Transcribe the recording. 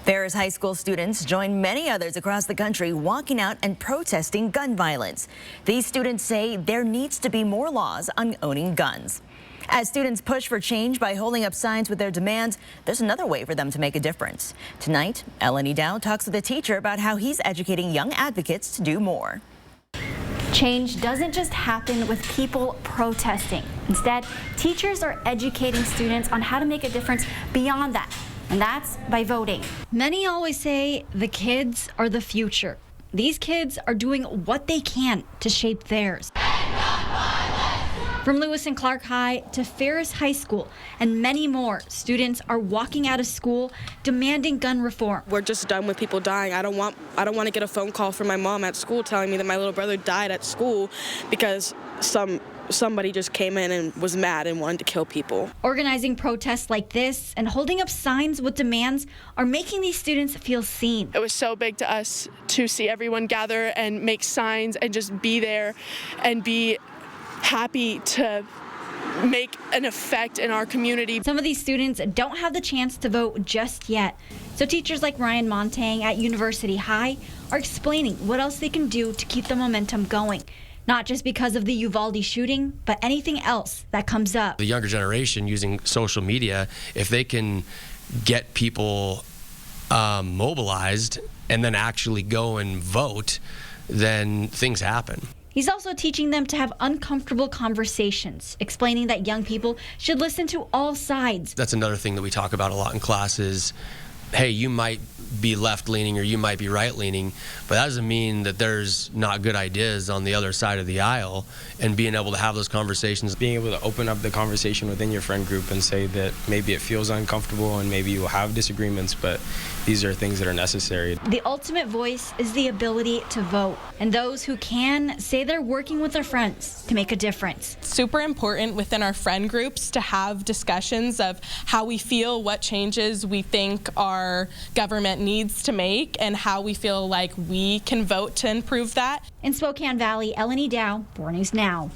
Ferris High School students join many others across the country walking out and protesting gun violence. These students say there needs to be more laws on owning guns. As students push for change by holding up signs with their demands, there's another way for them to make a difference. Tonight, Eleni Dow talks with a teacher about how he's educating young advocates to do more. Change doesn't just happen with people protesting. Instead, teachers are educating students on how to make a difference beyond that. And that's by voting. Many always say the kids are the future. These kids are doing what they can to shape theirs. From Lewis and Clark High to Ferris High School and many more, students are walking out of school demanding gun reform. We're just done with people dying. I don't want to get a phone call from my mom at school telling me that my little brother died at school because somebody just came in and was mad and wanted to kill people. Organizing protests like this and holding up signs with demands are making these students feel seen. It was so big to us to see everyone gather and make signs and just be there and be happy to make an effect in our community. Some of these students don't have the chance to vote just yet. So teachers like Ryan Montang at University High are explaining what else they can do to keep the momentum going. Not just because of the Uvalde shooting, but anything else that comes up. The younger generation using social media, if they can get people mobilized and then actually go and vote, then things happen. He's also teaching them to have uncomfortable conversations, explaining that young people should listen to all sides. That's another thing that we talk about a lot in classes. Hey, you might be left-leaning or you might be right-leaning, but that doesn't mean that there's not good ideas on the other side of the aisle, and being able to have those conversations. Being able to open up the conversation within your friend group and say that maybe it feels uncomfortable and maybe you will have disagreements, but these are things that are necessary. The ultimate voice is the ability to vote, and those who can say they're working with their friends to make a difference. It's super important within our friend groups to have discussions of how we feel, what changes we think our government needs to make, and how we feel like we can vote to improve that. In Spokane Valley, Eleni Dow, 4 News Now.